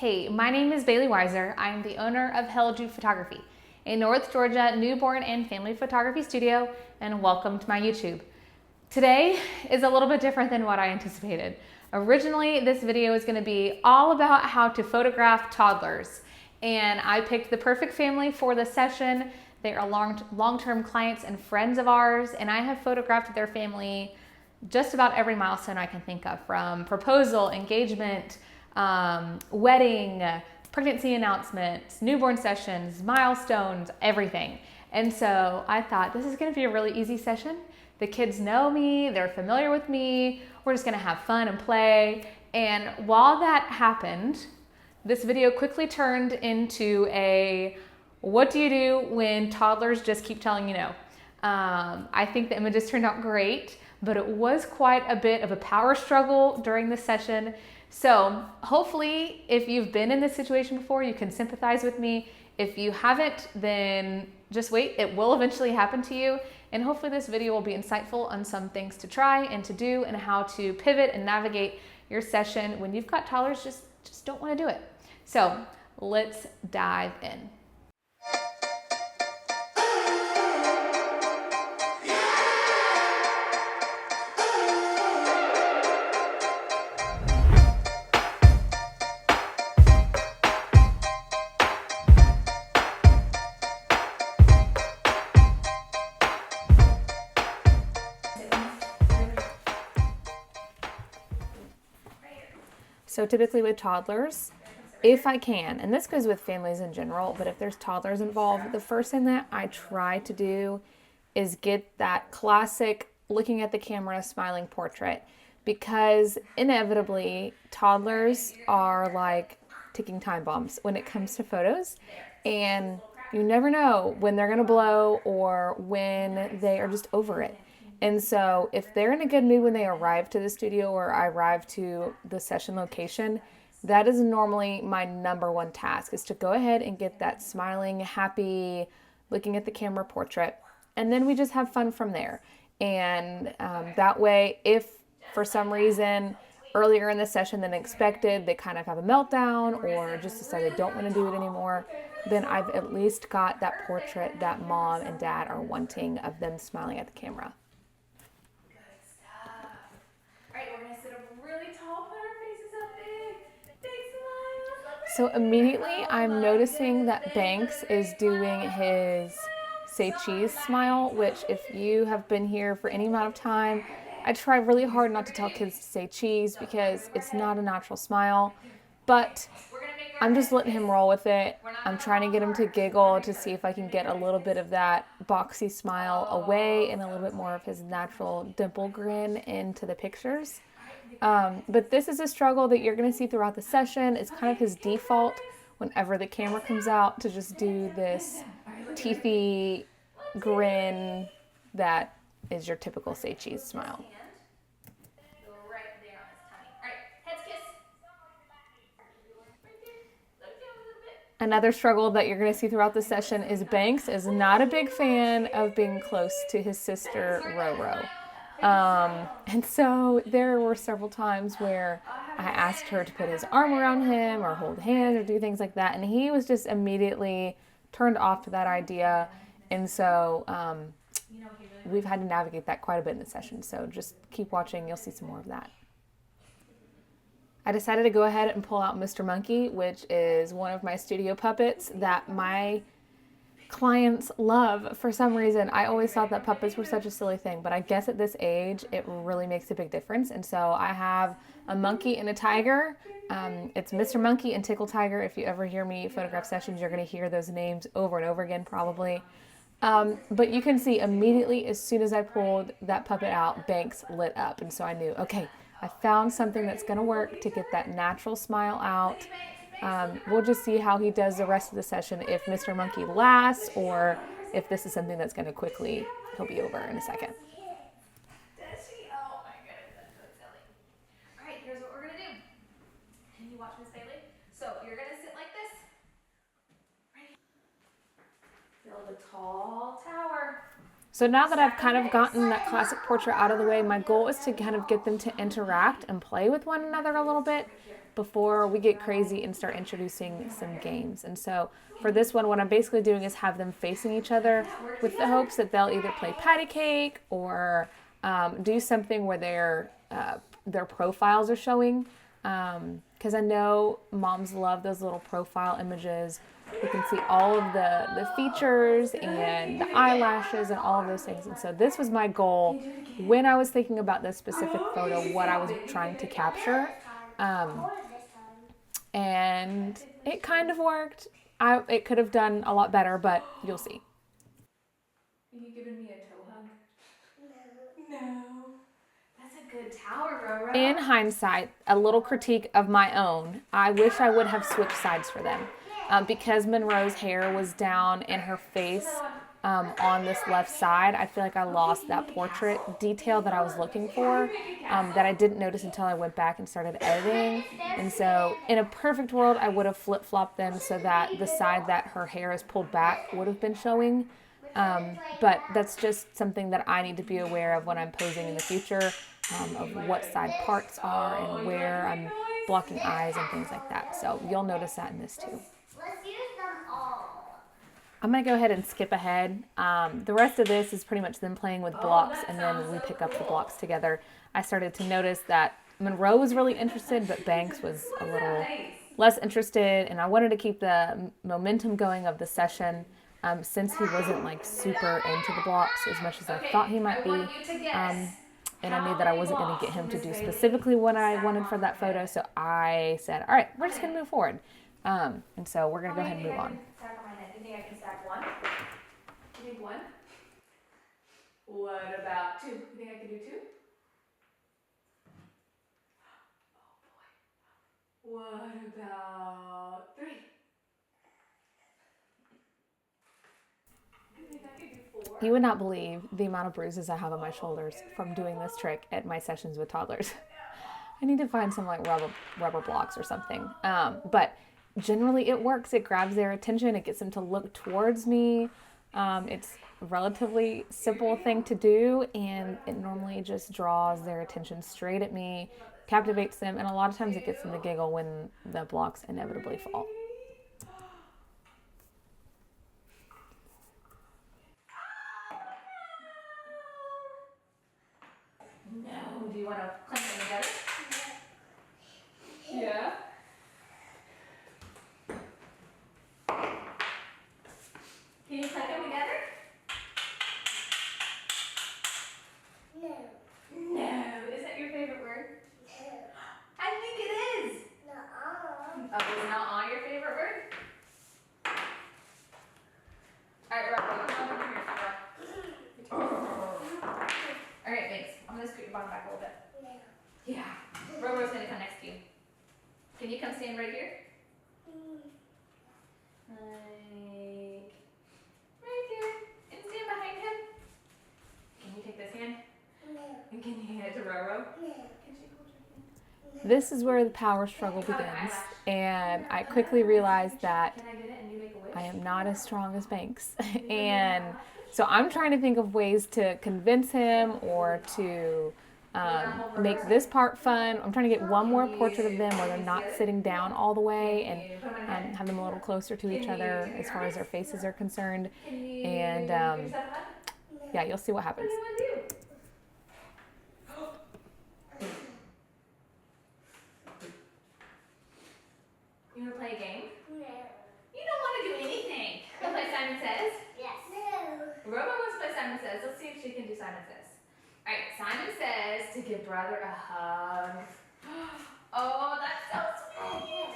Hey, my name is Bailey Weiser. I'm the owner of Hello Jude Photography, a North Georgia newborn and family photography studio, and welcome to my YouTube. Today is a little bit different than what I anticipated. Originally, this video is going to be all about how to photograph toddlers, and I picked the perfect family for the session. They are long-term clients and friends of ours, and I have photographed their family just about every milestone I can think of, from proposal, engagement, wedding, pregnancy announcements, newborn sessions, milestones, everything. And so I thought this is going to be a really easy session. The kids know me, they're familiar with me, we're just going to have fun and play. And while that happened, this video quickly turned into a what do you do when toddlers just keep telling you no? I think the images turned out great, but it was quite a bit of a power struggle during the session. So hopefully, if you've been in this situation before, you can sympathize with me. If you haven't, then just wait. It will eventually happen to you. And hopefully this video will be insightful on some things to try and to do and how to pivot and navigate your session when you've got toddlers just don't want to do it. So let's dive in. So typically with toddlers, if I can, and this goes with families in general, but if there's toddlers involved, the first thing that I try to do is get that classic looking at the camera smiling portrait, because inevitably toddlers are like ticking time bombs when it comes to photos, and you never know when they're gonna blow or when they are just over it. And so if they're in a good mood when they arrive to the studio or I arrive to the session location, that is normally my number one task, is to go ahead and get that smiling, happy, looking at the camera portrait. And then we just have fun from there. And that way, if for some reason earlier in the session than expected, they kind of have a meltdown or just decide they don't want to do it anymore, then I've at least got that portrait that mom and dad are wanting of them smiling at the camera. So immediately I'm noticing that Banks is doing his say cheese smile, which if you have been here for any amount of time, I try really hard not to tell kids to say cheese because it's not a natural smile, but I'm just letting him roll with it. I'm trying to get him to giggle to see if I can get a little bit of that boxy smile away and a little bit more of his natural dimple grin into the pictures. But this is a struggle that you're going to see throughout the session. It's kind of his default whenever the camera comes out to just do this teethy grin that is your typical say cheese smile. Another struggle that you're going to see throughout the session is Banks is not a big fan of being close to his sister Roro. And so there were several times where I asked her to put his arm around him or hold hands or do things like that, and he was just immediately turned off to that idea. And so we've had to navigate that quite a bit in the session. So just keep watching, you'll see some more of that. I decided to go ahead and pull out Mr. Monkey, which is one of my studio puppets that my clients love for some reason. I always thought that puppets were such a silly thing, but I guess at this age it really makes a big difference. And so I have a monkey and a tiger. It's Mr. Monkey and Tickle Tiger. If you ever hear me photograph sessions, you're going to hear those names over and over again probably. But you can see immediately as soon as I pulled that puppet out, Banks lit up. And so I knew, okay, I found something that's going to work to get that natural smile out. We'll just see how he does the rest of the session, if Mr. Monkey lasts or if this is something that's going to quickly, he'll be over in a second. Does she? Oh my goodness, that's so silly. All right, here's what we're going to do. Can you watch Miss Bailey? So you're going to sit like this. Ready? Build a tall tower. So now that I've kind of gotten that classic portrait out of the way, my goal is to kind of get them to interact and play with one another a little bit before we get crazy and start introducing some games. And so for this one, what I'm basically doing is have them facing each other with the hopes that they'll either play patty cake or do something where their profiles are showing. Because I know moms love those little profile images. You can see all of the features and the eyelashes and all of those things. And so this was my goal when I was thinking about this specific photo, what I was trying to capture. And it kind of worked. It could have done a lot better, but you'll see. Are you giving me a toe hug? No. That's a good tower, Roro. In hindsight, a little critique of my own, I wish I would have switched sides for them. Because Monroe's hair was down in her face on this left side, I feel like I lost that portrait detail that I was looking for that I didn't notice until I went back and started editing. And so in a perfect world, I would have flip-flopped them so that the side that her hair is pulled back would have been showing. But that's just something that I need to be aware of when I'm posing in the future, of what side parts are and where I'm blocking eyes and things like that. So you'll notice that in this too. Let's use them all. I'm going to go ahead and skip ahead. The rest of this is pretty much them playing with blocks, and then we pick up the blocks together. I started to notice that Monroe was really interested, but Banks was a little less interested, and I wanted to keep the momentum going of the session since he wasn't like super into the blocks as much as I thought he might be. And I knew that I wasn't going to get him to do specifically what I wanted for that photo, so I said, all right, we're just going to move forward. And so we're going to go ahead and move on. Stack on my neck. You think I can stack one? You think one? What about two? You think I can do two? Oh boy. What about three? You think I could do four? You would not believe the amount of bruises I have on my shoulders from doing this trick at my sessions with toddlers. I need to find some like rubber blocks or something. But generally it works. It grabs their attention. It gets them to look towards me. It's a relatively simple thing to do, and it normally just draws their attention straight at me, captivates them, and a lot of times it gets them to giggle when the blocks inevitably fall. No. Do you want to clench them together? Yeah. Can you clench them together? No. No. Is that your favorite word? No. I think it is. No. Oh, is not on your favorite word? Alright, Rocco, come over here. Alright, thanks. I'm going to scoot your bottom back a little bit. No. Yeah. Roro's going to come next to you. Can you come stand right here? Like, right here. And stand behind him. Can you take this hand? No. And can you hand it to Roro? No. Can she hold your hand? This is where the power struggle begins, and I quickly realized that Can I get it and you make a wish? I am not as strong as Banks. And so I'm trying to think of ways to convince him or to make this part fun. I'm trying to get one more portrait of them where they're not sitting down all the way, and have them a little closer to each other as far as their faces are concerned. And yeah, you'll see what happens. What do you want to do? You want to play a game? No. You don't want to do anything. You want to play Simon Says? Yes. No. Robo wants to play Simon Says. Let's see if she can do Simon Says. Alright, Simon says to give brother a hug. Oh, that's so sweet.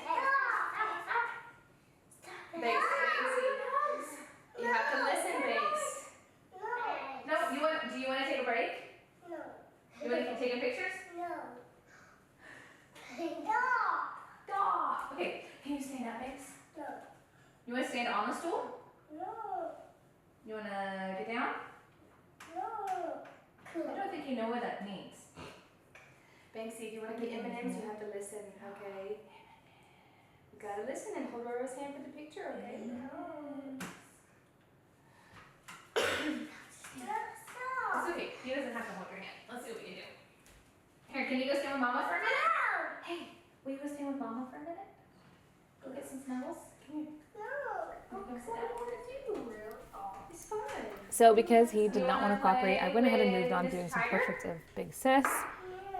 Banks, you have to listen, Banks. No, do you want to take a break? No. You want to keep taking pictures? No. Stop. Okay, can you stand up, Banks? No. You want to stand on the stool? No. You want to get down? No. I don't think you know what that means. Banksy, if you want to get M&Ms, you have to listen, okay? You gotta listen and hold Roro's hand for the picture, okay? No. Here, can you go stand with Mama for a minute? Hey, will you go stand with Mama for a minute? Go get some snuggles. Come here. Go sit down. It's fun. So because he did not want to cooperate, I went ahead and moved on doing some portraits of Big Sis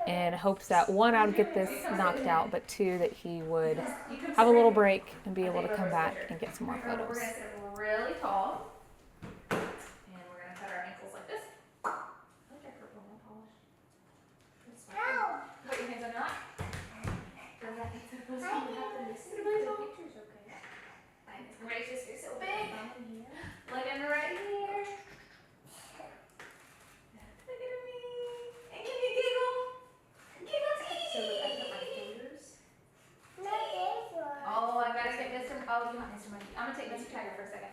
in hopes that one, I would get this knocked out, but two, that he would have a little break and be able to come back and get some more We're photos. gonna sit up really tall. And we're gonna cut our ankles like this. I like our purple nail polish. Put your hands on your lap. Pictures, okay? Right, just you're so big. Like under right here. Look at me. And can you giggle? Giggle teeth. So I put my fingers. Oh, I gotta get Mr. Oh, you want Mr. Monkey? I'm gonna take Mr. Tiger for a second.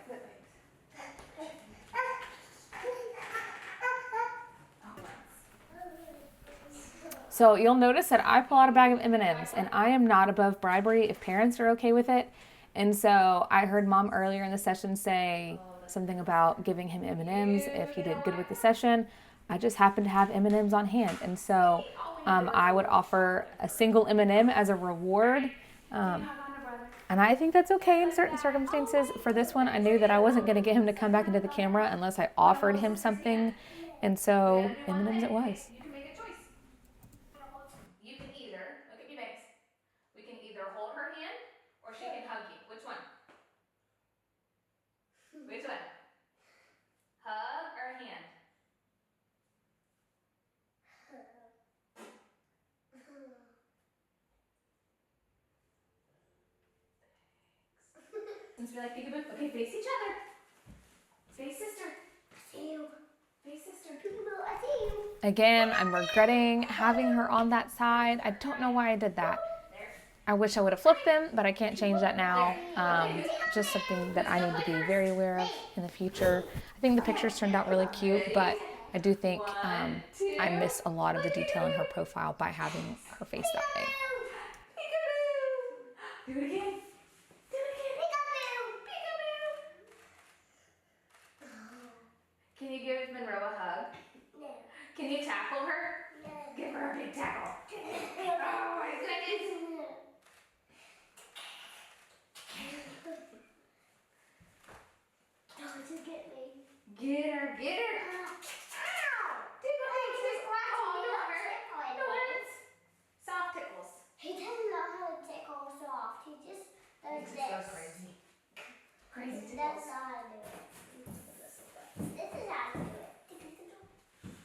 So you'll notice that I pull out a bag of M&Ms, and I am not above bribery if parents are okay with it. And so I heard Mom earlier in the session say something about giving him M&Ms if he did good with the session. I just happened to have M&Ms on hand, and so I would offer a single M&M as a reward. And I think that's okay in certain circumstances. For this one, I knew that I wasn't going to get him to come back into the camera unless I offered him something, and so M&Ms it was. You can make a choice. You can either, look at me, Banks. We can either hold her hand or she can hug you. Which one? Which one? Hug or hand? Since we like peekaboo. Okay, face each other. Face sister. Face sister. Again, I'm regretting having her on that side. I don't know why I did that. I wish I would have flipped them, but I can't change that now. Just something that I need to be very aware of in the future. I think the pictures turned out really cute, but I do think I missed a lot of the detail in her profile by having her face that way. Peekaboo. Do it again. Do it again. Peekaboo. Peekaboo. Can you give Monroe a hug? No. Can you tackle her? No. Give her a big tackle. Oh my goodness. Don't get me. Get her, get her. Ow! Tickle, oh, don't hurt. No, it's soft tickles. He doesn't know how to tickle soft. He just does This is this. so crazy. Crazy That's tickles. not how to do it. This is how to do it.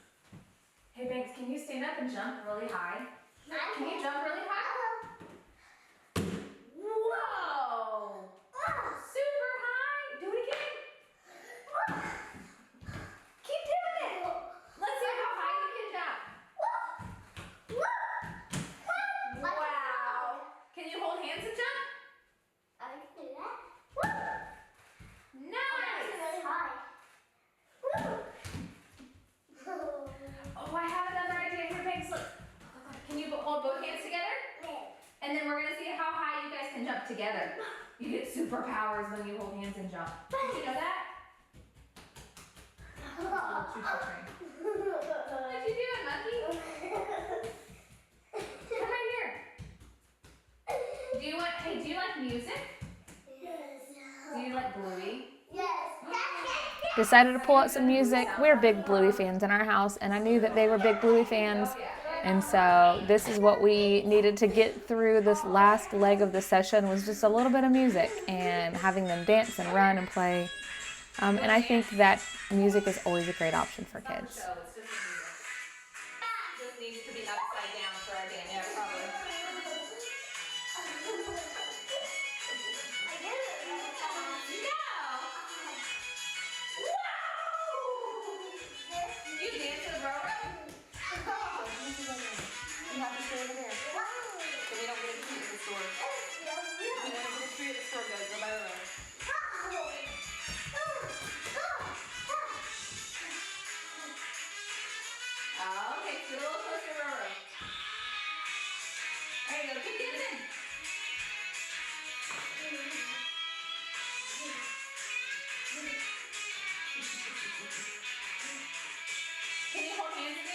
Hey Banks, can you stand up and jump really high? Can you jump really high? Whoa! Super high! Do it again. Keep doing it. Let's see how high you can jump. Wow! Can you hold hands and jump? I can do that. Nice! Really high. Oh, I have another idea here, Banks. Look. Can you hold both hands together? And then we're gonna see how high you guys can jump together. You get superpowers when you hold hands and jump. Did you know that? What you doing, monkey? Come right here. Do you like music? Do you like Bluey? Decided to pull out some music. We're big Bluey fans in our house, and I knew that they were big Bluey fans. And so this is what we needed to get through this last leg of the session, was just a little bit of music and having them dance and run and play. And I think that music is always a great option for kids. Just needs to be upside down for our dance. Yeah, probably. You dance with Roro? You have to stay over there. So we don't get a treat at the store. We want to get a treat at the store, guys. Go by Roro. Okay, get a little closer to Roro. There you go. Keep dancing. Can you hold hands